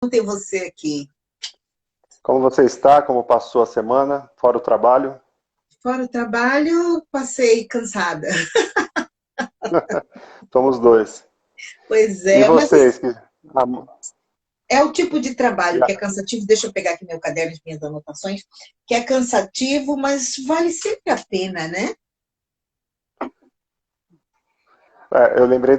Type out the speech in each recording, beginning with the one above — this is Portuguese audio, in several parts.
ter você aqui. Como você está? Como passou a semana? Fora o trabalho? Fora o trabalho, passei cansada. Somos dois. Pois E é, mas vocês? é o tipo de trabalho que é Já- cansativo. Deixa eu pegar aqui meu caderno e minhas anotações. Que é cansativo, mas vale sempre a pena, né? eu lembrei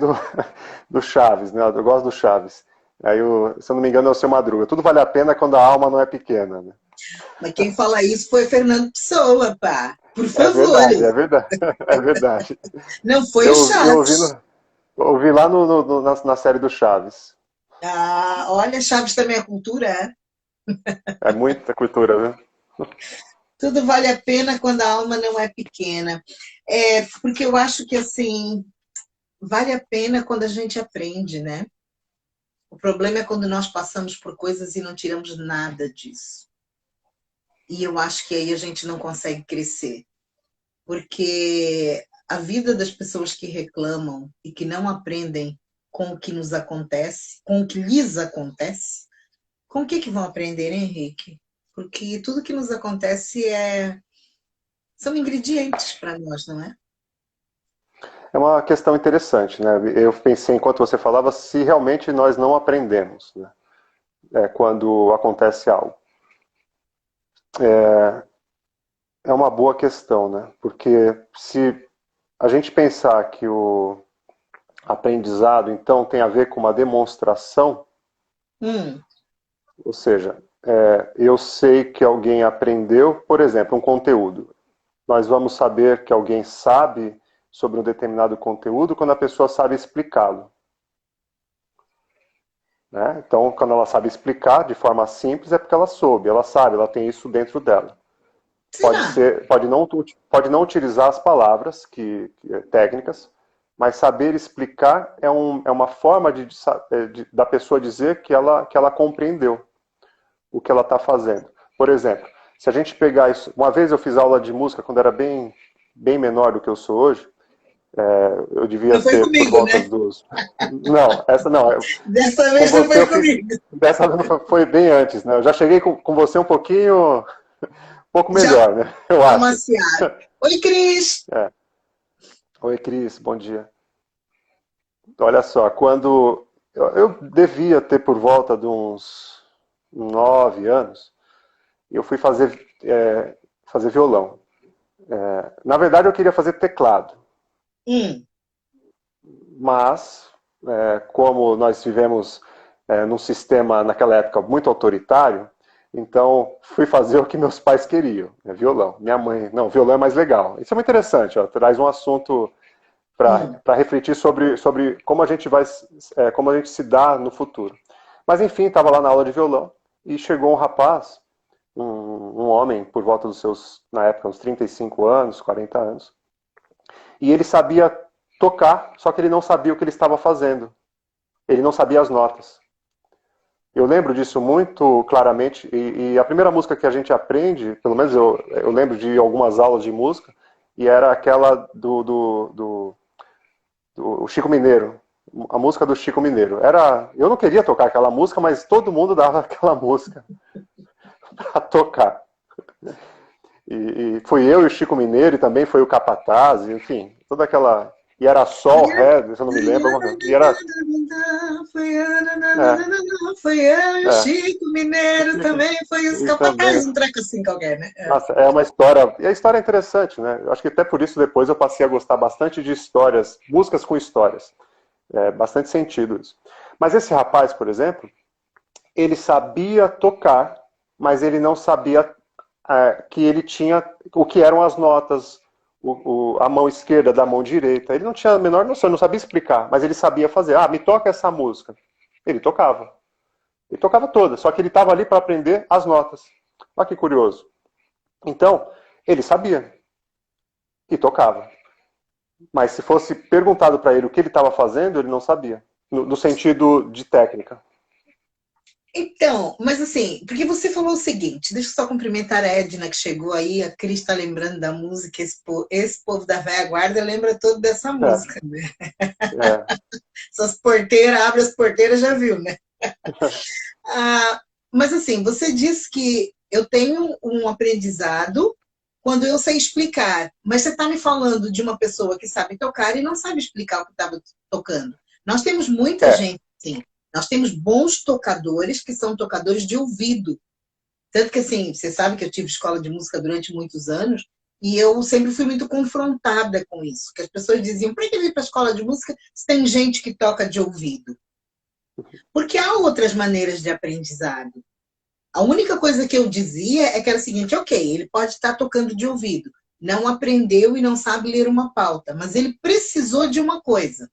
do Chaves, né? Eu gosto do Chaves. Aí, se eu não me engano, é o Seu Madruga. Tudo vale a pena quando a alma não é pequena, né? Mas quem fala isso foi Fernando Pessoa, pá. Por É favor. verdade, é verdade. É verdade. Não foi o Eu Chaves. ouvi lá na série do Chaves. Ah, olha, Chaves também é cultura, é? É muita cultura, viu? Tudo vale a pena quando a alma não é pequena. É, porque eu acho que, assim, vale a pena quando a gente aprende, né? O problema é quando nós passamos por coisas e não tiramos nada disso. E eu acho que aí a gente não consegue crescer. Porque a vida das pessoas que reclamam e que não aprendem com o que nos acontece, com o que lhes acontece, com o que vão aprender, hein, Henrique? Porque tudo que nos acontece são ingredientes para nós, não é? É uma questão interessante, né? Eu pensei, enquanto você falava, se realmente nós não aprendemos, né? Quando acontece algo. É uma boa questão, né? Porque se a gente pensar que o aprendizado, então, tem a ver com uma demonstração, Hum, ou seja, eu sei que alguém aprendeu, por exemplo, um conteúdo. Nós vamos saber que alguém sabe sobre um determinado conteúdo quando a pessoa sabe explicá-lo. Né? Então, quando ela sabe explicar de forma simples, é porque ela soube, ela sabe, ela tem isso dentro dela. Pode será? ser, pode não utilizar as palavras técnicas, mas saber explicar é uma forma da pessoa dizer que ela compreendeu o que ela está fazendo. Por exemplo, se a gente pegar isso, uma vez eu fiz aula de música quando era bem menor do que eu sou hoje. Eu devia Não foi ter por comigo, volta né? dos. Não, essa não. Dessa Com vez não você foi eu fiz. comigo. Dessa vez foi bem antes, né? Eu já cheguei com você um pouco Já melhor, né? Eu acho. amaciaram. Oi, Cris! É. Oi, Cris, bom dia. Olha só, quando eu devia ter por volta de uns 9 anos, eu fui fazer violão. Na verdade, eu queria fazer teclado, Hum, mas como nós vivemos num sistema naquela época muito autoritário, então fui fazer o que meus pais queriam, né, violão. Minha mãe, não, violão é mais legal. Isso é muito interessante, ó, traz um assunto hum. para refletir sobre como a gente como a gente se dá no futuro. Mas enfim, estava lá na aula de violão e chegou um rapaz, um homem por volta dos seus, na época, uns 35 anos, 40 anos, e ele sabia tocar, só que ele não sabia o que ele estava fazendo. Ele não sabia as notas. Eu lembro disso muito claramente, e a primeira música que a gente aprende, pelo menos eu lembro de algumas aulas de música, e era aquela do Chico Mineiro, a música do Chico Mineiro. Eu não queria tocar aquela música, mas todo mundo dava aquela música para tocar. E fui eu e o Chico Mineiro, e também foi o Capataz, enfim, toda aquela. E era Sol, Ré, se eu não me lembro, alguma coisa. E era. É, Foi eu e o é. Chico Mineiro também, foi os E capatazes, também. um treco assim qualquer, né? Nossa, é uma história. E a história é interessante, né? Eu acho que até por isso depois eu passei a gostar bastante de histórias, músicas com histórias. É bastante sentido isso. Mas esse rapaz, por exemplo, ele sabia tocar, mas ele não sabia que ele tinha o que eram as notas, a mão esquerda da mão direita. Ele não tinha a menor noção, não sabia explicar, mas ele sabia fazer. Ah, me toca essa música. Ele tocava. Ele tocava toda, só que ele estava ali para aprender as notas. Olha que curioso. Então, ele sabia e tocava. Mas se fosse perguntado para ele o que ele estava fazendo, ele não sabia. No sentido de técnica. Então, mas assim, porque você falou o seguinte, deixa eu só cumprimentar a Edna que chegou aí, a Cris está lembrando da música, esse povo da velha guarda lembra todo dessa É, música, né? é, Essas porteiras, abre as porteiras, já viu, né? Ah, mas assim, você disse que eu tenho um aprendizado quando eu sei explicar, mas você está me falando de uma pessoa que sabe tocar e não sabe explicar o que estava tocando. Nós temos muita É, gente, sim. Nós temos bons tocadores que são tocadores de ouvido. Tanto que, assim, você sabe que eu tive escola de música durante muitos anos e eu sempre fui muito confrontada com isso. Que as pessoas diziam, para que vir para a escola de música se tem gente que toca de ouvido? Porque há outras maneiras de aprendizado. A única coisa que eu dizia é que era o seguinte, ok, ele pode estar tocando de ouvido, não aprendeu e não sabe ler uma pauta, mas ele precisou de uma coisa.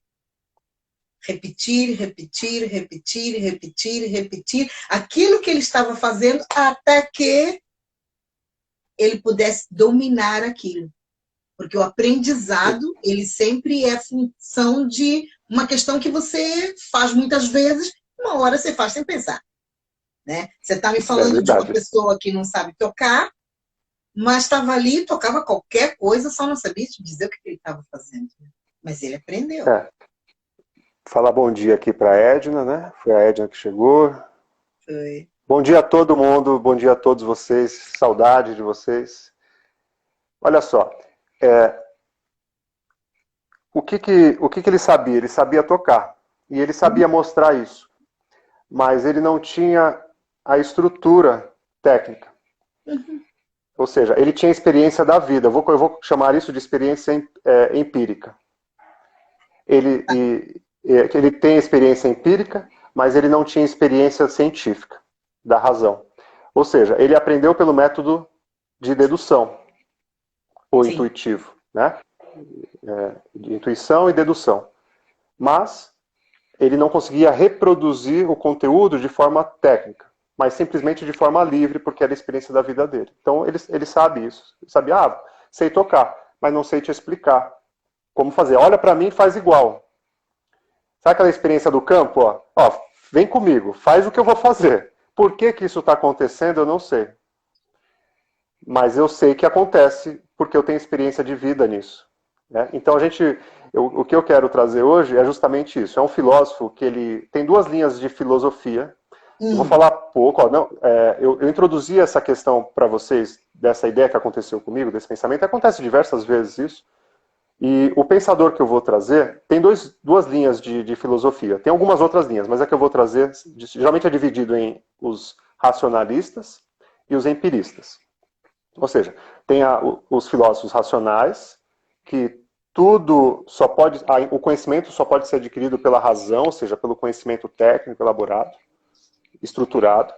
Repetir, repetir, repetir, repetir, repetir aquilo que ele estava fazendo até que ele pudesse dominar aquilo. Porque o aprendizado, ele sempre é função de uma questão que você faz muitas vezes, uma hora você faz sem pensar. Né? Você está me é falando de uma verdade. pessoa que não sabe tocar, mas estava ali, tocava qualquer coisa, só não sabia te dizer o que ele estava fazendo. Mas ele aprendeu. É. Falar bom dia aqui para a Edna, né? Foi a Edna que chegou. Foi. Bom dia a todo mundo, bom dia a todos vocês, saudade de vocês. Olha só, é, o que ele sabia? Ele sabia tocar e ele sabia mostrar isso, mas ele não tinha a estrutura técnica. Ou seja, ele tinha experiência da vida. Eu vou chamar isso de experiência empírica. Ele tem experiência empírica, mas ele não tinha experiência científica da razão. Ou seja, ele aprendeu pelo método de dedução, ou Sim. intuitivo, né? De intuição e dedução. Mas ele não conseguia reproduzir o conteúdo de forma técnica, mas simplesmente de forma livre, porque era a experiência da vida dele. Então ele sabe isso. Ele sabe, sei tocar, mas não sei te explicar como fazer. Olha para mim e faz igual. Sabe aquela experiência do campo? Vem comigo, faz o que eu vou fazer. Por que isso está acontecendo, eu não sei. Mas eu sei que acontece porque eu tenho experiência de vida nisso. Né? Então o que eu quero trazer hoje é justamente isso. É um filósofo que ele tem duas linhas de filosofia. Eu vou falar pouco. Eu introduzi essa questão para vocês dessa ideia que aconteceu comigo, desse pensamento. Acontece diversas vezes isso. E o pensador que eu vou trazer tem duas linhas de filosofia. Tem algumas outras linhas, mas a que eu vou trazer geralmente é dividido em os racionalistas e os empiristas. Ou seja, tem os filósofos racionais, que o conhecimento só pode ser adquirido pela razão, ou seja, pelo conhecimento técnico elaborado, estruturado.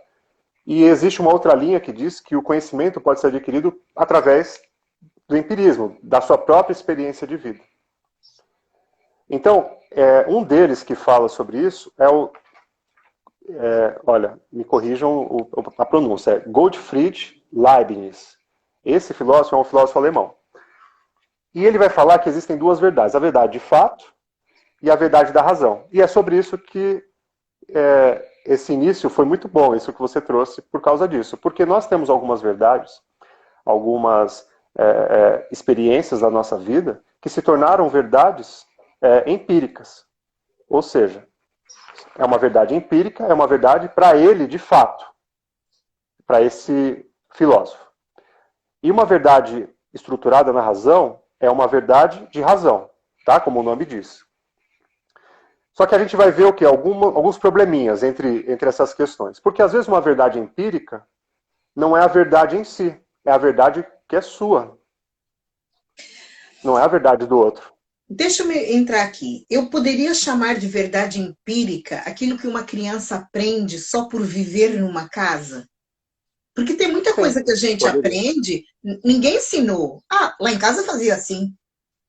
E existe uma outra linha que diz que o conhecimento pode ser adquirido através do empirismo, da sua própria experiência de vida. Então, um deles que fala sobre isso olha, me corrijam a pronúncia, é Gottfried Leibniz. Esse filósofo é um filósofo alemão. E ele vai falar que existem duas verdades, a verdade de fato e a verdade da razão. E é sobre isso que esse início foi muito bom, isso que você trouxe, por causa disso. Porque nós temos algumas verdades, algumas experiências da nossa vida que se tornaram verdades empíricas. Ou seja, é uma verdade empírica, é uma verdade para ele de fato, para esse filósofo. E uma verdade estruturada na razão é uma verdade de razão, tá? Como o nome diz. Só que a gente vai ver o quê? Alguns probleminhas entre essas questões. Porque às vezes uma verdade empírica não é a verdade em si, é a verdade que é sua. Não é a verdade do outro. Deixa eu entrar aqui. Eu poderia chamar de verdade empírica aquilo que uma criança aprende só por viver numa casa? Porque tem muita Sim, coisa que a gente poderia. aprende, ninguém ensinou. Lá em casa fazia assim.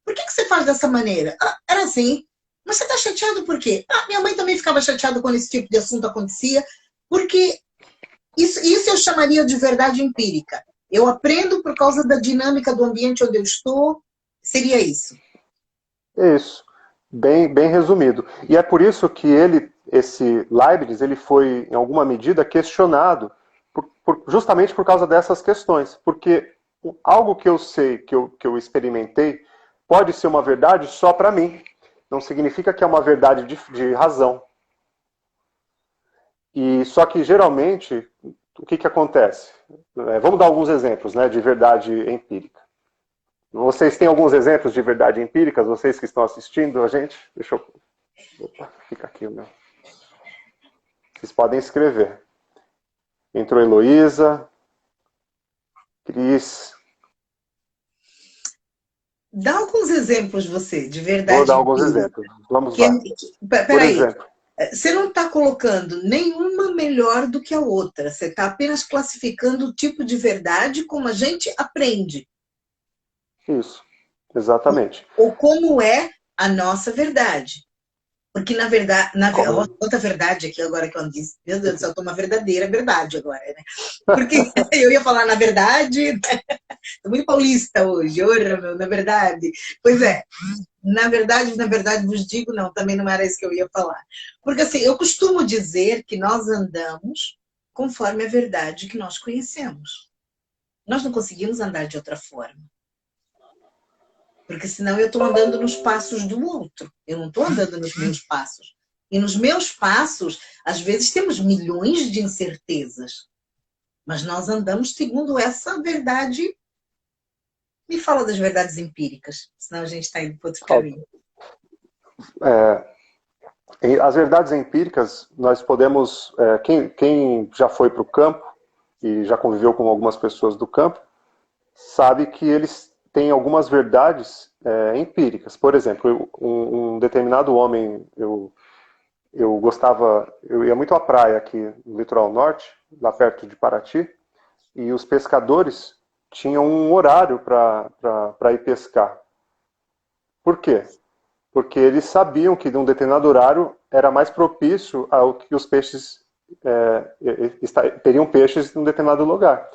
Por que você faz dessa maneira? Era assim. Mas você está chateado por quê? Minha mãe também ficava chateada quando esse tipo de assunto acontecia, porque isso eu chamaria de verdade empírica. Eu aprendo por causa da dinâmica do ambiente onde eu estou. Seria isso. É isso. Bem, bem resumido. E é por isso que esse Leibniz, ele foi, em alguma medida, questionado justamente por causa dessas questões. Porque algo que eu sei, que eu experimentei, pode ser uma verdade só para mim. Não significa que é uma verdade de razão. E só que geralmente, o que acontece? Vamos dar alguns exemplos, né, de verdade empírica. Vocês têm alguns exemplos de verdade empíricas, vocês que estão assistindo a gente? Deixa eu... Opa, fica aqui o meu. Vocês podem escrever. Entrou Heloísa, Cris. Dá alguns exemplos, você, de Vou dar verdade alguns empírica. exemplos. Vamos Que, lá. Por peraí, exemplo, você não está colocando nenhuma melhor do que a outra. Você está apenas classificando o tipo de verdade como a gente aprende. isso, exatamente. Ou como é a nossa verdade. Porque, na verdade, outra verdade aqui agora que eu disse, meu Deus do céu, eu tô uma verdadeira verdade agora, né? Porque eu ia falar na verdade, tô muito paulista hoje, ora, meu, na verdade. Pois é, na verdade vos digo, não, também não era isso que eu ia falar. Porque assim, eu costumo dizer que nós andamos conforme a verdade que nós conhecemos. Nós não conseguimos andar de outra forma. Porque senão eu estou andando nos passos do outro. Eu não estou andando nos meus passos. E nos meus passos, às vezes temos milhões de incertezas. Mas nós andamos segundo essa verdade. Me fala das verdades empíricas, senão a gente está indo para outro caminho. As verdades empíricas, nós podemos... quem já foi para o campo e já conviveu com algumas pessoas do campo, sabe que eles têm algumas verdades empíricas. Por exemplo, um determinado homem, eu ia muito à praia aqui no litoral norte, lá perto de Paraty, e os pescadores tinham um horário para ir pescar. Por quê? Porque eles sabiam que num determinado horário era mais propício ao que os peixes teriam peixes em um determinado lugar.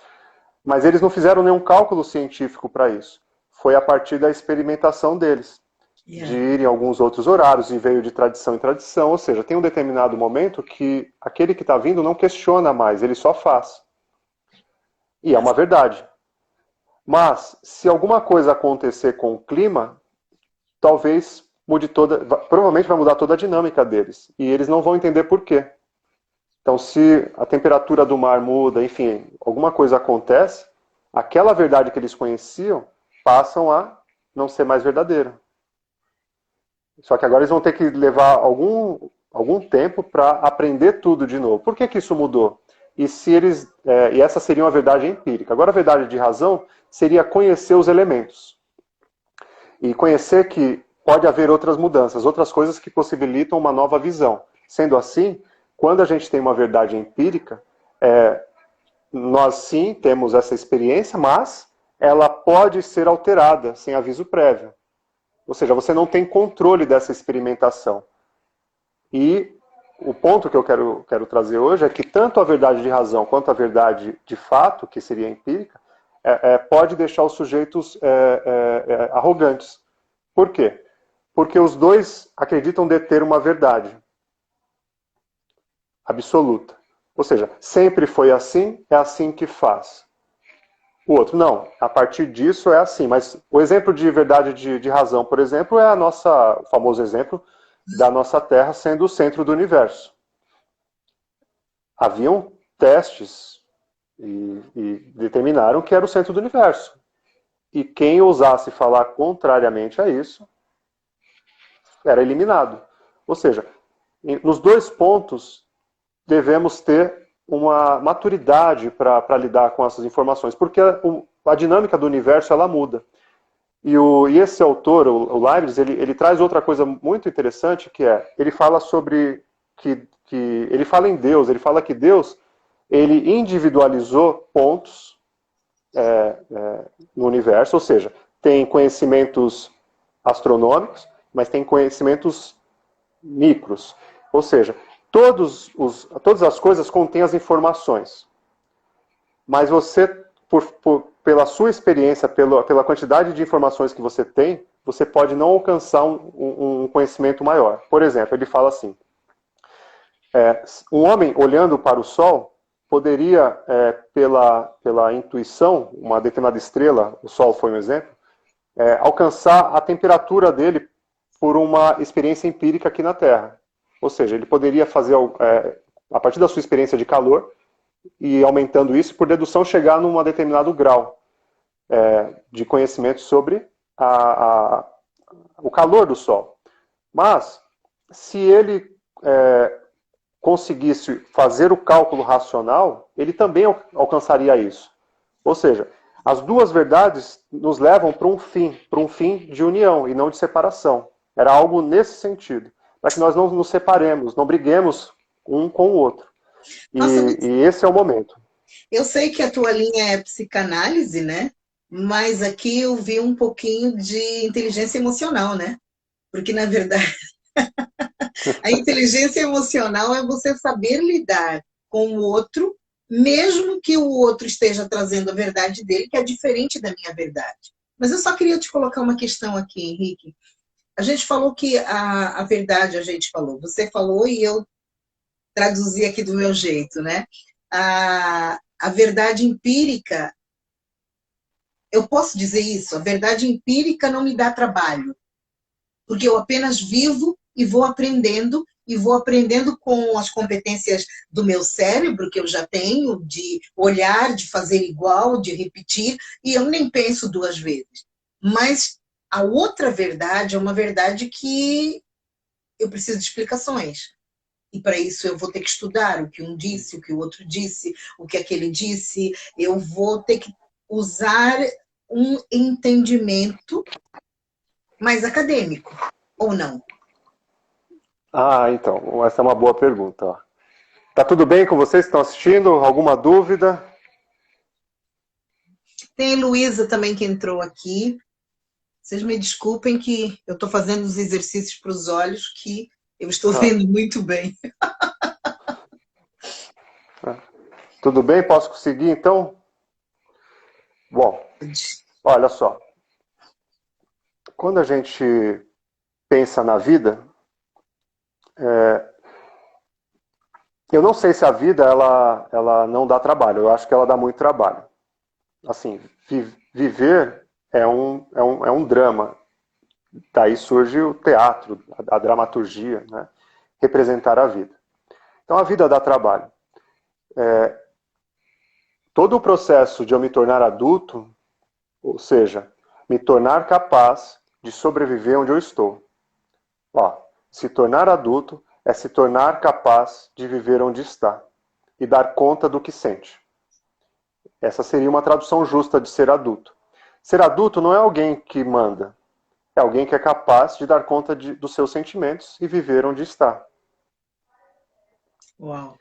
Mas eles não fizeram nenhum cálculo científico para isso. Foi a partir da experimentação deles. De ir em alguns outros horários, e veio de tradição em tradição. Ou seja, tem um determinado momento que aquele que está vindo não questiona mais, ele só faz. E é uma verdade. Mas, se alguma coisa acontecer com o clima, talvez provavelmente vai mudar toda a dinâmica deles. E eles não vão entender por quê. Então, se a temperatura do mar muda, enfim, alguma coisa acontece, aquela verdade que eles conheciam passam a não ser mais verdadeira. Só que agora eles vão ter que levar algum tempo para aprender tudo de novo. Por que isso mudou? E essa seria uma verdade empírica. Agora, a verdade de razão seria conhecer os elementos. E conhecer que pode haver outras mudanças, outras coisas que possibilitam uma nova visão. Sendo assim, quando a gente tem uma verdade empírica, nós sim temos essa experiência, mas ela pode ser alterada sem aviso prévio. Ou seja, você não tem controle dessa experimentação. E o ponto que eu quero trazer hoje é que tanto a verdade de razão quanto a verdade de fato, que seria empírica, pode deixar os sujeitos arrogantes. Por quê? Porque os dois acreditam deter uma verdade absoluta. Ou seja, sempre foi assim, é assim que faz. O outro, não, a partir disso é assim. Mas o exemplo de verdade de razão, por exemplo, é o famoso exemplo da nossa Terra sendo o centro do universo. Haviam testes e determinaram que era o centro do universo. E quem ousasse falar contrariamente a isso era eliminado. Ou seja, nos dois pontos devemos ter uma maturidade para lidar com essas informações, porque a dinâmica do universo ela muda. E esse autor, o Leibniz, ele traz outra coisa muito interessante, que ele fala sobre ele fala em Deus, ele fala que Deus ele individualizou pontos no universo, ou seja, tem conhecimentos astronômicos, mas tem conhecimentos micros, ou seja, todas as coisas contêm as informações. Mas você, pela sua experiência, pela quantidade de informações que você tem, você pode não alcançar um conhecimento maior. Por exemplo, ele fala assim, um homem olhando para o Sol poderia, pela intuição, uma determinada estrela, o Sol foi um exemplo, alcançar a temperatura dele por uma experiência empírica aqui na Terra. Ou seja, ele poderia fazer a partir da sua experiência de calor, e aumentando isso, por dedução, chegar num determinado grau de conhecimento sobre o calor do Sol. Mas, se ele conseguisse fazer o cálculo racional, ele também alcançaria isso. Ou seja, as duas verdades nos levam para um fim de união e não de separação. Era algo nesse sentido, para que nós não nos separemos, não briguemos um com o outro. E esse é o momento. Eu sei que a tua linha é psicanálise, né? Mas aqui eu vi um pouquinho de inteligência emocional, né? Porque, na verdade, a inteligência emocional é você saber lidar com o outro, mesmo que o outro esteja trazendo a verdade dele, que é diferente da minha verdade. Mas eu só queria te colocar uma questão aqui, Henrique. A gente falou que a verdade, você falou e eu traduzi aqui do meu jeito, né? A verdade empírica, eu posso dizer isso? A verdade empírica não me dá trabalho, porque eu apenas vivo e vou aprendendo com as competências do meu cérebro, que eu já tenho, de olhar, de fazer igual, de repetir, e eu nem penso duas vezes. Mas a outra verdade é uma verdade que eu preciso de explicações. E para isso eu vou ter que estudar o que um disse, o que o outro disse, o que aquele disse. Eu vou ter que usar um entendimento mais acadêmico, ou não? Então, essa é uma boa pergunta. Tá tudo bem com vocês que estão assistindo? Alguma dúvida? Tem a Luísa também que entrou aqui. Vocês me desculpem que eu estou fazendo os exercícios para os olhos que eu estou vendo muito bem. Tudo bem? Posso conseguir, então? Bom, olha só. Quando a gente pensa na vida, eu não sei se a vida ela não dá trabalho. Eu acho que ela dá muito trabalho. Assim, viver é um drama. Daí surge o teatro, a dramaturgia, né? Representar a vida. Então a vida dá trabalho. Todo o processo de eu me tornar adulto, ou seja, me tornar capaz de sobreviver onde eu estou. Se tornar adulto é se tornar capaz de viver onde está e dar conta do que sente. Essa seria uma tradução justa de ser adulto. Ser adulto não é alguém que manda, é alguém que é capaz de dar conta dos seus sentimentos e viver onde está. Uau.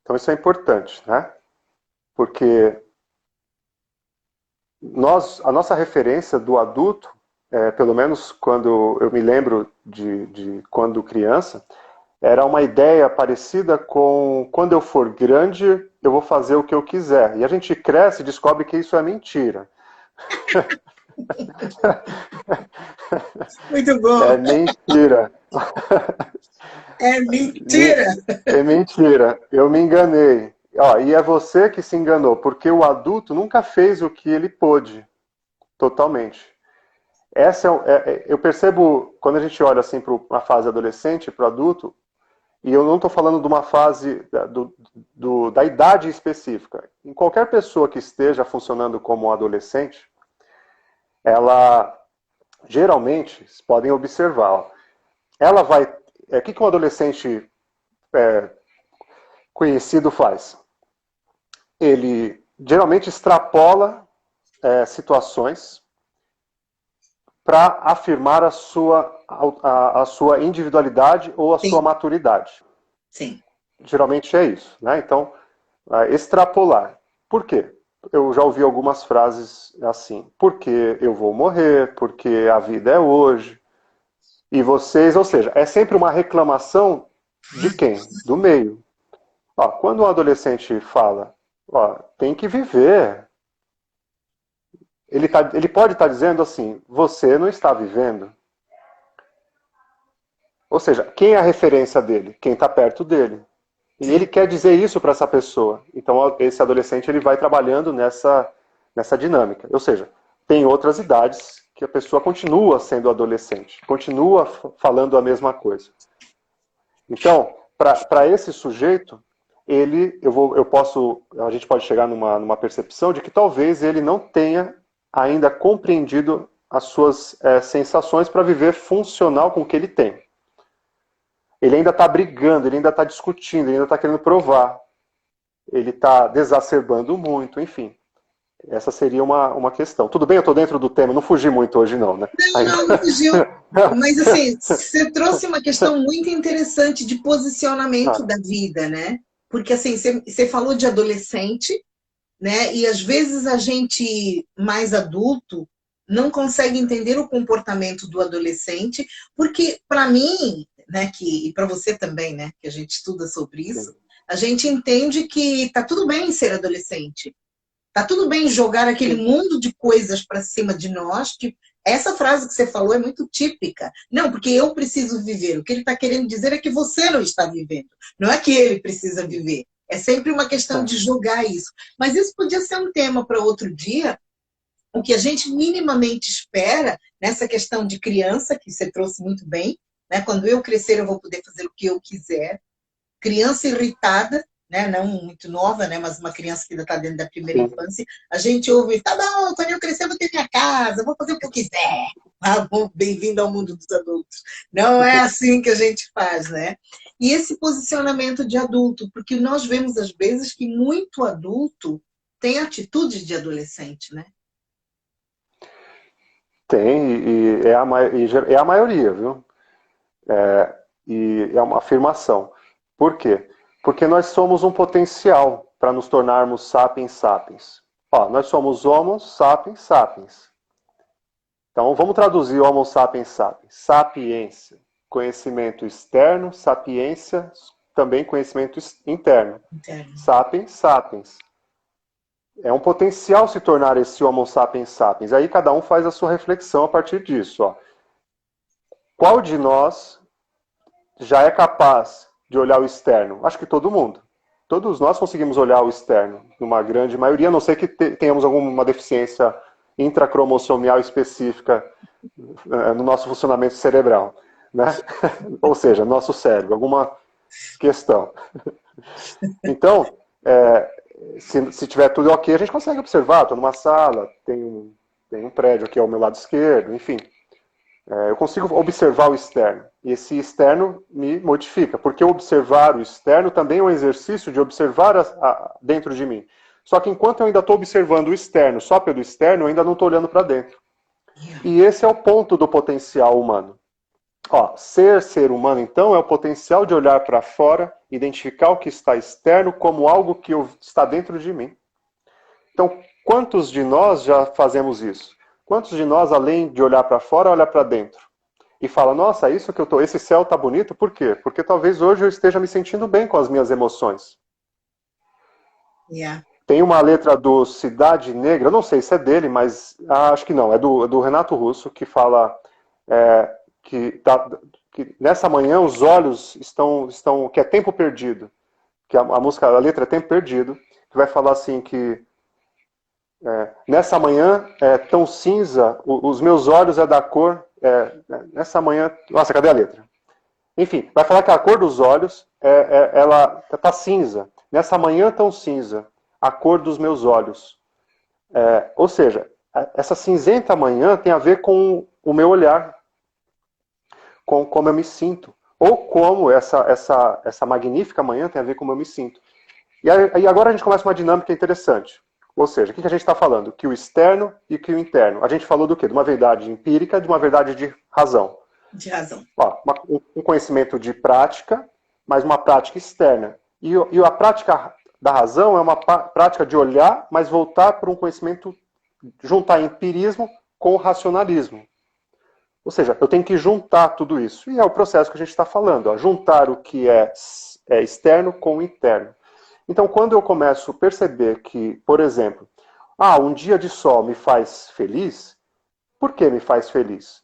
Então isso é importante, né? Porque a nossa referência do adulto, pelo menos quando eu me lembro de quando criança, era uma ideia parecida com quando eu for grande, eu vou fazer o que eu quiser. E a gente cresce e descobre que isso é mentira. Muito bom. É mentira. É mentira. É mentira. Eu me enganei. E é você que se enganou, porque o adulto nunca fez o que ele pôde, totalmente. Eu percebo, quando a gente olha assim para uma fase adolescente, para o adulto, e eu não estou falando de uma fase da idade específica. Em qualquer pessoa que esteja funcionando como um adolescente, ela, geralmente, vocês podem observar, ela vai... O que um adolescente conhecido faz? Ele geralmente extrapola situações para afirmar a sua individualidade ou a Sim. sua maturidade. Sim. Geralmente é isso, né? Então, extrapolar. Por quê? Eu já ouvi algumas frases assim, porque eu vou morrer, porque a vida é hoje. E vocês, ou seja, é sempre uma reclamação de quem? Do meio. Quando um adolescente fala, tem que viver, ele pode estar dizendo assim, você não está vivendo. Ou seja, quem é a referência dele? Quem está perto dele. E ele quer dizer isso para essa pessoa. Então, esse adolescente ele vai trabalhando nessa dinâmica. Ou seja, tem outras idades que a pessoa continua sendo adolescente, continua falando a mesma coisa. Então, para esse sujeito, a gente pode chegar numa percepção de que talvez ele não tenha ainda compreendido as suas sensações para viver funcional com o que ele tem. Ele ainda está brigando, ele ainda está discutindo, ele ainda está querendo provar. Ele está desacerbando muito, enfim. Essa seria uma questão. Tudo bem, eu estou dentro do tema, não fugi muito hoje não, né? Não fugiu. Mas assim, você trouxe uma questão muito interessante de posicionamento da vida, né? Porque assim, você falou de adolescente, né? E às vezes a gente mais adulto não consegue entender o comportamento do adolescente, porque para mim, né, e para você também, né, que a gente estuda sobre isso, a gente entende que tá tudo bem ser adolescente. Tá tudo bem jogar aquele mundo de coisas para cima de nós, que essa frase que você falou é muito típica. Não, porque eu preciso viver. O que ele está querendo dizer é que você não está vivendo. Não é que ele precisa viver. É sempre uma questão de jogar isso. Mas isso podia ser um tema para outro dia. O que a gente minimamente espera nessa questão de criança, que você trouxe muito bem, né? Quando eu crescer, eu vou poder fazer o que eu quiser. Criança irritada, né? Não muito nova, né? Mas uma criança que ainda está dentro da primeira infância, a gente ouve, tá bom, quando eu crescer eu vou ter minha casa, eu vou fazer o que eu quiser. Ah, bem-vindo ao mundo dos adultos. Não é assim que a gente faz, né? E esse posicionamento de adulto, porque nós vemos às vezes que muito adulto tem atitude de adolescente, né? Tem, e é a maioria, viu? E é uma afirmação. Por quê? Porque nós somos um potencial para nos tornarmos sapiens sapiens. Ó, nós somos homo sapiens sapiens. Então vamos traduzir homo sapiens sapiens. Sapiência, conhecimento externo, sapiência, também conhecimento interno. Sapiens sapiens. É um potencial se tornar esse homo sapiens sapiens. Aí cada um faz a sua reflexão a partir disso. Ó. Qual de nós já é capaz de olhar o externo? Acho que todo mundo. Todos nós conseguimos olhar o externo, numa grande maioria, a não ser que tenhamos alguma deficiência intracromossomial específica no nosso funcionamento cerebral. Né? Ou seja, nosso cérebro, alguma questão. Então, se tiver tudo ok, a gente consegue observar. Estou numa sala, tem um prédio aqui ao meu lado esquerdo, enfim. Eu consigo observar o externo. E esse externo me modifica, porque observar o externo também é um exercício de observar dentro de mim. Só que enquanto eu ainda estou observando o externo só pelo externo, eu ainda não estou olhando para dentro. E esse é o ponto do potencial humano. Ó, ser humano, então, é o potencial de olhar para fora, identificar o que está externo como algo que está dentro de mim. Então, quantos de nós já fazemos isso? Quantos de nós, além de olhar para fora, olha para dentro? E fala, nossa, isso que eu tô, esse céu tá bonito, por quê? Porque talvez hoje eu esteja me sentindo bem com as minhas emoções. Yeah. Tem uma letra do Cidade Negra, eu não sei se é dele, mas acho que não, é do Renato Russo, que fala que nessa manhã os olhos estão que é tempo perdido, que a música, a letra é tempo perdido, que vai falar assim que nessa manhã tão cinza, os meus olhos é da cor, nessa manhã, nossa, cadê a letra? Enfim, vai falar que a cor dos olhos, ela está cinza, nessa manhã tão cinza, a cor dos meus olhos. Ou seja, essa cinzenta manhã tem a ver com o meu olhar, com como eu me sinto, ou como essa magnífica manhã tem a ver com como eu me sinto. E agora a gente começa uma dinâmica interessante. Ou seja, o que a gente está falando? Que o externo e que o interno. A gente falou do quê? De uma verdade empírica, de uma verdade de razão. De razão. Ó, um conhecimento de prática, mas uma prática externa. E a prática da razão é uma prática de olhar, mas voltar para um conhecimento, juntar empirismo com o racionalismo. Ou seja, eu tenho que juntar tudo isso. E é o processo que a gente está falando. Ó, juntar o que é externo com o interno. Então, quando eu começo a perceber que, por exemplo, um dia de sol me faz feliz, por que me faz feliz?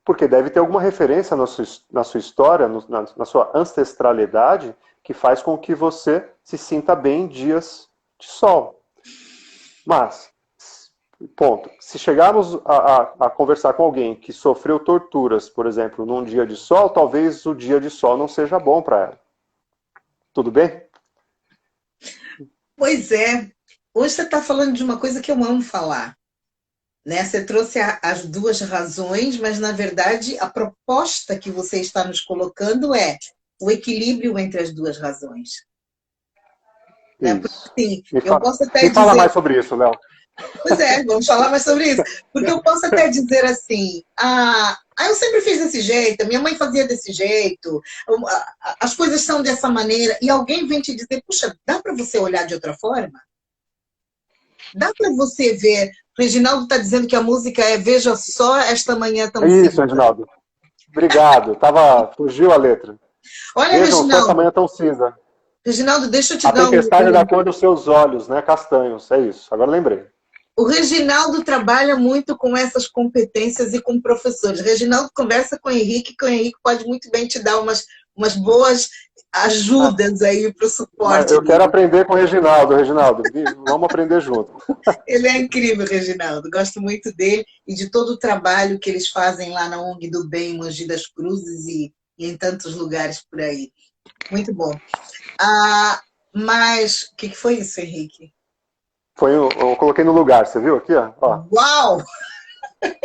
Porque deve ter alguma referência na sua história, na sua ancestralidade, que faz com que você se sinta bem em dias de sol. Mas, ponto, se chegarmos a conversar com alguém que sofreu torturas, por exemplo, num dia de sol, talvez o dia de sol não seja bom para ela. Tudo bem? Pois é, hoje você está falando de uma coisa que eu amo falar, né? Você trouxe as duas razões, mas na verdade a proposta que você está nos colocando é o equilíbrio entre as duas razões, né? Porque Isso. assim, eu posso até Me fala dizer, mais sobre isso, Léo. pois é, vamos falar mais sobre isso, porque eu posso até dizer assim, eu sempre fiz desse jeito, minha mãe fazia desse jeito, as coisas são dessa maneira, e alguém vem te dizer, puxa, dá para você olhar de outra forma? Dá para você ver. O Reginaldo está dizendo que a música é Veja Só Esta Manhã Tão É isso, Cinza. Reginaldo. Obrigado. Fugiu a letra. Olha, Vejam só essa Reginaldo. manhã tão cinza. Reginaldo, deixa eu te A dar tempestade é da cor dos seus olhos, né? Castanhos. É isso. Agora lembrei. O Reginaldo trabalha muito com essas competências e com professores. O Reginaldo conversa com o Henrique, que o Henrique pode muito bem te dar umas boas ajudas aí para o suporte Eu quero dele. aprender com o Reginaldo. Reginaldo, vamos aprender junto. Ele é incrível, Reginaldo. Gosto muito dele e de todo o trabalho que eles fazem lá na ONG do Bem, em Mogi das Cruzes e em tantos lugares por aí. Muito bom. Mas o que foi isso, Henrique? Eu coloquei no lugar, você viu aqui? Ó. Uau!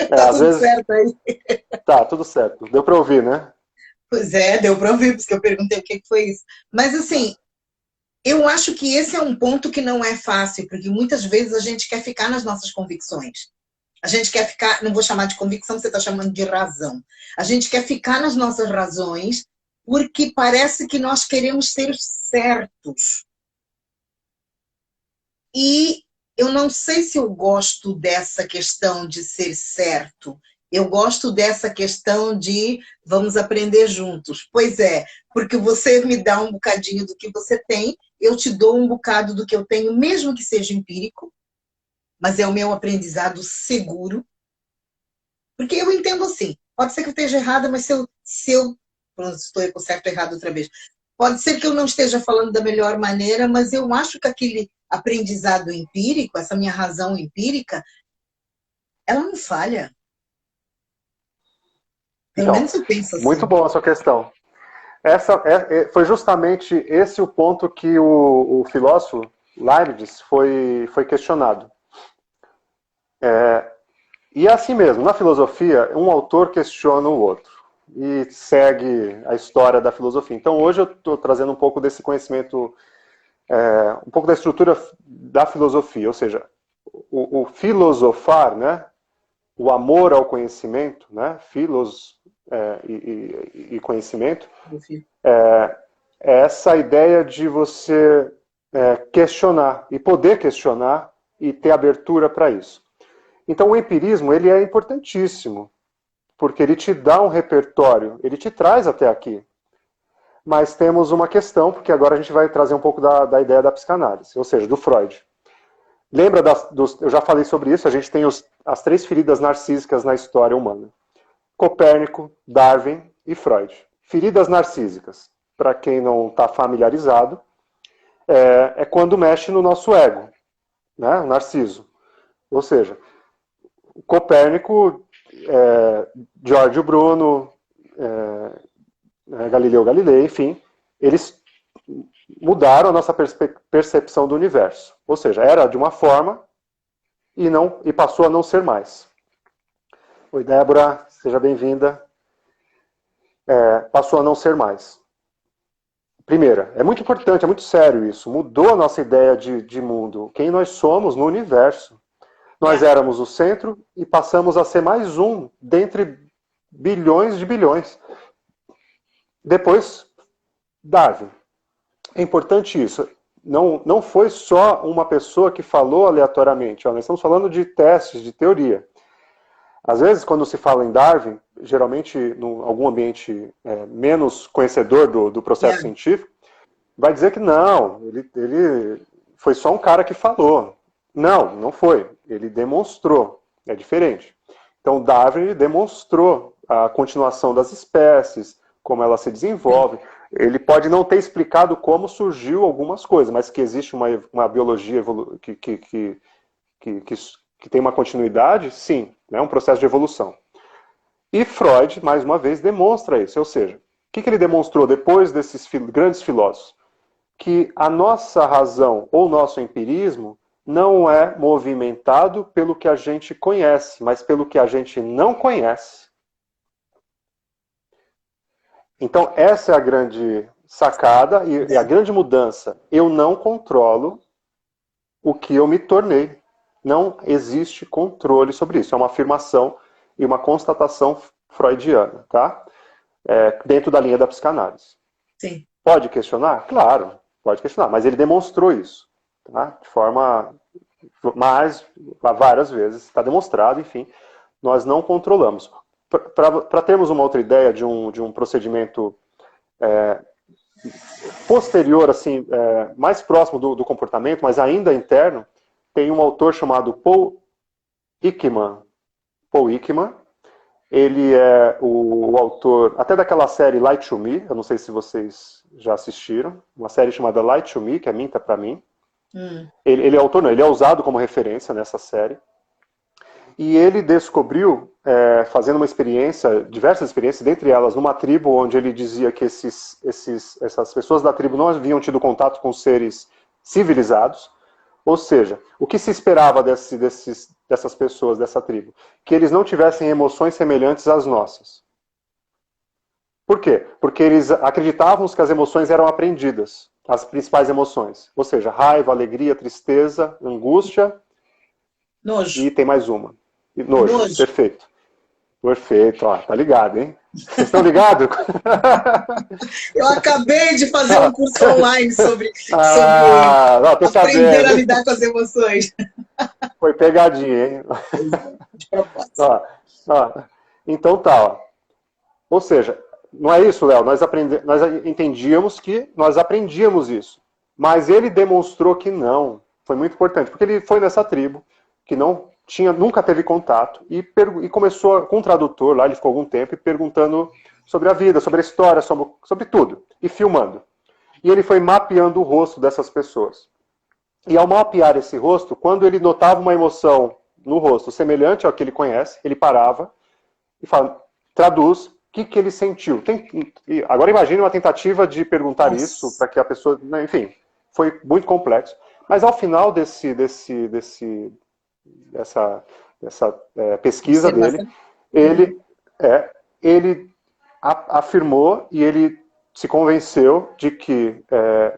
Tá Às tudo vezes, certo aí. tá, tudo certo. Deu para ouvir, né? Pois é, deu para ouvir, porque eu perguntei o que foi isso. Mas assim, eu acho que esse é um ponto que não é fácil, porque muitas vezes a gente quer ficar nas nossas convicções. A gente quer ficar, não vou chamar de convicção, você está chamando de razão. A gente quer ficar nas nossas razões porque parece que nós queremos ser certos. E eu não sei se eu gosto dessa questão de ser certo. Eu gosto dessa questão de vamos aprender juntos. Pois é, porque você me dá um bocadinho do que você tem, eu te dou um bocado do que eu tenho, mesmo que seja empírico, mas é o meu aprendizado seguro. Porque eu entendo assim, pode ser que eu esteja errada, mas se eu pronto, estou com certo ou errado outra vez. Pode ser que eu não esteja falando da melhor maneira, mas eu acho que aquele aprendizado empírico, essa minha razão empírica, ela não falha. Pelo Então, menos eu penso muito assim. boa a sua questão. Foi justamente esse o ponto que o filósofo Leibniz foi questionado. E é assim mesmo, na filosofia, um autor questiona o outro e segue a história da filosofia. Então, hoje eu estou trazendo um pouco desse conhecimento, um pouco da estrutura da filosofia, ou seja, o filosofar, né, o amor ao conhecimento, né, e conhecimento, é essa ideia de você questionar e poder questionar e ter abertura para isso. Então, o empirismo ele é importantíssimo, porque ele te dá um repertório, ele te traz até aqui. Mas temos uma questão, porque agora a gente vai trazer um pouco da ideia da psicanálise, ou seja, do Freud. Lembra eu já falei sobre isso, a gente tem as três feridas narcísicas na história humana. Copérnico, Darwin e Freud. Feridas narcísicas, para quem não está familiarizado, é quando mexe no nosso ego, né? O narciso. Ou seja, Copérnico, Giorgio Bruno, Galileu Galilei, enfim, eles mudaram a nossa percepção do universo. Ou seja, era de uma forma e passou a não ser mais. Oi, Débora, seja bem-vinda. Passou a não ser mais. Primeira, é muito importante, é muito sério isso. Mudou a nossa ideia de mundo. Quem nós somos no universo. Nós éramos o centro e passamos a ser mais um dentre bilhões de bilhões. Depois, Darwin. É importante isso. Não foi só uma pessoa que falou aleatoriamente. Nós estamos falando de testes, de teoria. Às vezes, quando se fala em Darwin, geralmente em algum ambiente menos conhecedor do processo científico, vai dizer que não, ele foi só um cara que falou. Não foi. Ele demonstrou. É diferente. Então, Darwin demonstrou a continuação das espécies, como ela se desenvolve. Ele pode não ter explicado como surgiu algumas coisas, mas que existe uma biologia que tem uma continuidade, sim, é um processo de evolução. E Freud, mais uma vez, demonstra isso. Ou seja, o que ele demonstrou depois desses grandes filósofos? que a nossa razão ou nosso empirismo não é movimentado pelo que a gente conhece, mas pelo que a gente não conhece. Então, essa é a grande sacada e a grande mudança. Eu não controlo o que eu me tornei. Não existe controle sobre isso. É uma afirmação e uma constatação freudiana, tá? Dentro da linha da psicanálise. Sim. Pode questionar? Claro, pode questionar, mas ele demonstrou isso, tá? De forma várias vezes, está demonstrado, enfim, nós não controlamos. Para termos uma outra ideia de um procedimento posterior, assim, mais próximo do comportamento, mas ainda interno, tem um autor chamado Paul Ekman. Paul Ekman, ele é o autor, até daquela série Light to Me, eu não sei se vocês já assistiram, uma série chamada Light to Me, que é Minta pra Mim. Ele é autor, não, ele é usado como referência nessa série. E ele descobriu, fazendo uma experiência, diversas experiências, dentre elas numa tribo onde ele dizia que essas pessoas da tribo não haviam tido contato com seres civilizados. Ou seja, o que se esperava dessas pessoas, dessa tribo? Que eles não tivessem emoções semelhantes às nossas. Por quê? Porque eles acreditavam que as emoções eram aprendidas, as principais emoções. Ou seja, raiva, alegria, tristeza, angústia. Nojo. E tem mais uma. Nojo. Perfeito. Perfeito, ó, tá ligado, hein? Vocês estão ligados? Eu acabei de fazer um curso online sobre aprender a lidar com as emoções. Foi pegadinha, hein? De propósito. Então tá, ó. Ou seja, não é isso, Léo, nós entendíamos que nós aprendíamos isso. Mas ele demonstrou que não. Foi muito importante, porque ele foi nessa tribo que nunca teve contato e começou com um tradutor lá, ele ficou algum tempo perguntando sobre a vida, sobre a história, sobre tudo, e filmando. E ele foi mapeando o rosto dessas pessoas. E ao mapear esse rosto, quando ele notava uma emoção no rosto semelhante ao que ele conhece, ele parava e traduz o que ele sentiu. Agora imagine uma tentativa de perguntar isso para que a pessoa... Enfim, foi muito complexo. Mas ao final dessa pesquisa dele, ele afirmou e ele se convenceu de que,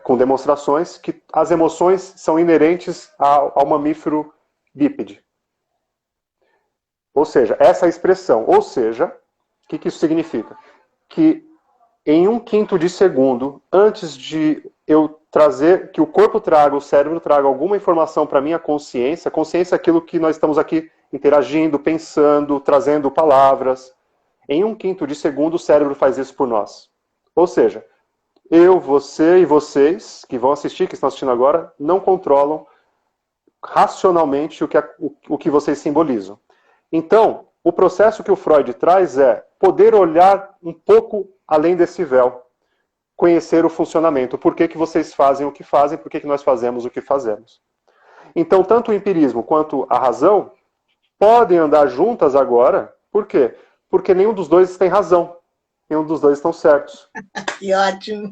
com demonstrações, que as emoções são inerentes ao mamífero bípede. Ou seja, essa expressão. Ou seja, o que isso significa? Que em 1/5 de segundo, antes de eu trazer, que o corpo traga, o cérebro traga alguma informação para a minha consciência, consciência é aquilo que nós estamos aqui interagindo, pensando, trazendo palavras. Em 1/5 de segundo, o cérebro faz isso por nós. Ou seja, eu, você e vocês, que vão assistir, que estão assistindo agora, não controlam racionalmente o que vocês simbolizam. Então, o processo que o Freud traz é poder olhar um pouco além desse véu. Conhecer o funcionamento. Por que vocês fazem o que fazem, por que nós fazemos o que fazemos. Então, tanto o empirismo quanto a razão podem andar juntas agora. Por quê? Porque nenhum dos dois tem razão. Nenhum dos dois estão certos. Que ótimo!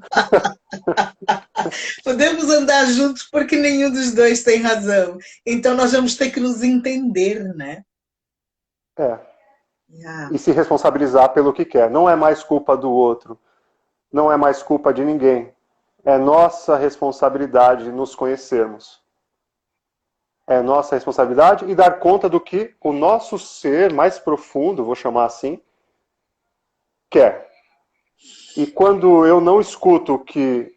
Podemos andar juntos porque nenhum dos dois tem razão. Então, nós vamos ter que nos entender, né? E se responsabilizar pelo que quer. Não é mais culpa do outro. Não é mais culpa de ninguém. É nossa responsabilidade nos conhecermos. É nossa responsabilidade e dar conta do que o nosso ser mais profundo, vou chamar assim, quer. E quando eu não escuto o que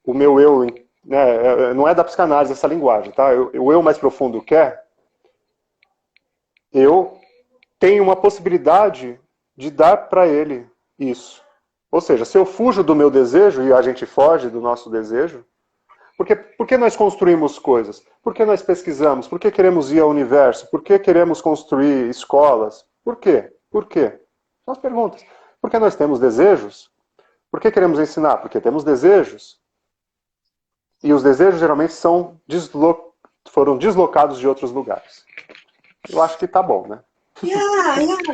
o meu eu, né, não é da psicanálise essa linguagem, tá? O eu mais profundo quer, eu tenho uma possibilidade de dar para ele isso. Ou seja, se eu fujo do meu desejo, e a gente foge do nosso desejo, por que nós construímos coisas? Por que nós pesquisamos? Por que queremos ir ao universo? Por que queremos construir escolas? Por quê? Por quê? São as perguntas. Por que nós temos desejos? Por que queremos ensinar? Porque temos desejos. E os desejos geralmente foram deslocados de outros lugares. Eu acho que tá bom, né?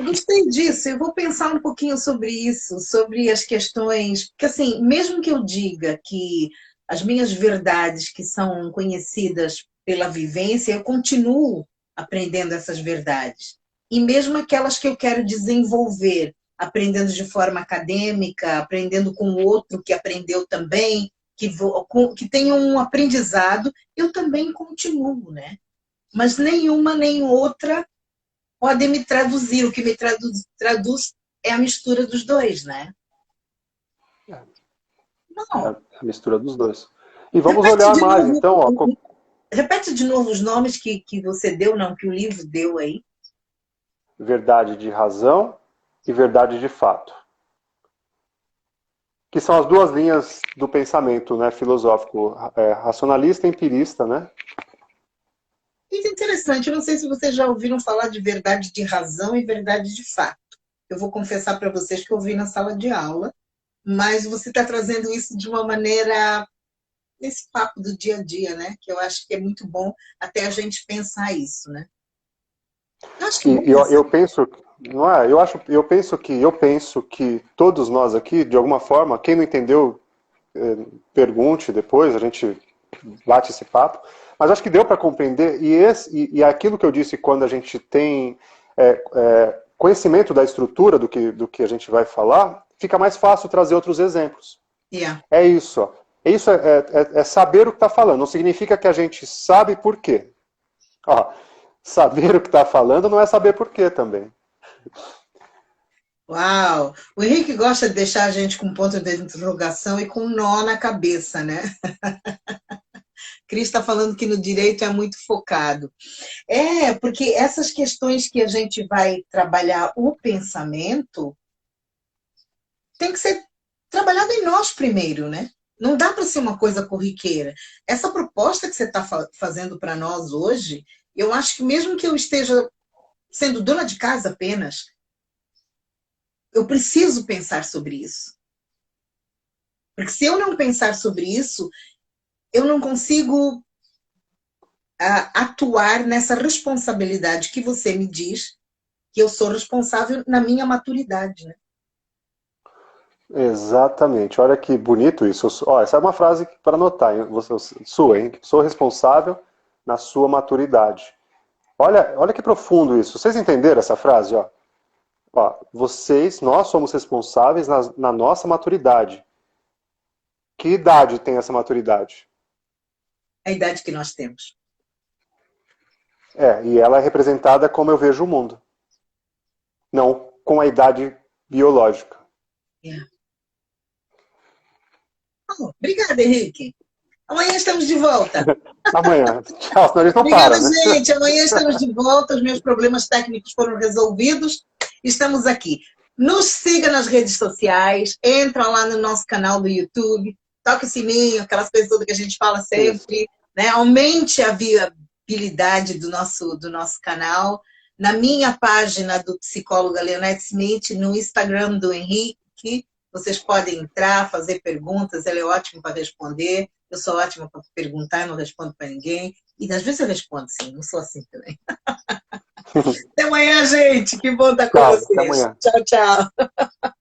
Gostei disso. Eu vou pensar um pouquinho sobre isso, sobre as questões. Porque, assim, mesmo que eu diga que as minhas verdades que são conhecidas pela vivência, eu continuo aprendendo essas verdades. E mesmo aquelas que eu quero desenvolver, aprendendo de forma acadêmica, aprendendo com o outro que aprendeu também, que tenha um aprendizado, eu também continuo, né? Mas nenhuma nem outra podem me traduzir. O que me traduz é a mistura dos dois, né? É Não. a mistura dos dois. E vamos Repete olhar de mais, novo, então, ó. repete de novo os nomes que você deu, não, que o livro deu aí. Verdade de razão e verdade de fato. Que são as duas linhas do pensamento, né, filosófico, racionalista e empirista, né? Isso é interessante. Eu não sei se vocês já ouviram falar de verdade de razão e verdade de fato. Eu vou confessar para vocês que eu ouvi na sala de aula, mas você está trazendo isso de uma maneira, nesse papo do dia a dia, né? Que eu acho que é muito bom até a gente pensar isso, né? Eu acho que é bom E eu pensar. penso, não é? Eu penso que todos nós aqui, de alguma forma, quem não entendeu, pergunte depois, a gente bate esse papo. Mas acho que deu para compreender, e aquilo que eu disse quando a gente tem conhecimento da estrutura do que a gente vai falar, fica mais fácil trazer outros exemplos. Yeah. É isso. Ó. Isso é saber o que está falando. Não significa que a gente sabe por quê. Ó, saber o que está falando não é saber por quê também. Uau! O Henrique gosta de deixar a gente com ponto de interrogação e com um nó na cabeça, né? Cris está falando que no direito é muito focado. Porque essas questões que a gente vai trabalhar o pensamento tem que ser trabalhado em nós primeiro, né? Não dá para ser uma coisa corriqueira. Essa proposta que você está fazendo para nós hoje, eu acho que mesmo que eu esteja sendo dona de casa apenas, eu preciso pensar sobre isso. Porque se eu não pensar sobre isso, eu não consigo atuar nessa responsabilidade que você me diz que eu sou responsável na minha maturidade, né? Exatamente. Olha que bonito isso. Ó, essa é uma frase para anotar, hein? Sua, hein? Sou responsável na sua maturidade. Olha que profundo isso. Vocês entenderam essa frase? Ó? Ó, nós somos responsáveis na nossa maturidade. Que idade tem essa maturidade? A idade que nós temos. E ela é representada como eu vejo o mundo. Não com a idade biológica. Obrigada, Henrique. Amanhã estamos de volta. Amanhã. Tchau, senão a gente não Obrigada, para, né? gente. Amanhã estamos de volta. Os meus problemas técnicos foram resolvidos. Estamos aqui. Nos siga nas redes sociais. Entra lá no nosso canal do YouTube. Toque o sininho, aquelas coisas todas que a gente fala sempre. Né? Aumente a viabilidade do nosso canal. Na minha página do psicólogo Leonete Smith, no Instagram do Henrique, vocês podem entrar, fazer perguntas. Ele é ótimo para responder. Eu sou ótima para perguntar, não respondo para ninguém. E às vezes eu respondo sim, não sou assim também. Até amanhã, gente. Que bom estar com Tchau, até vocês. amanhã. Tchau, tchau.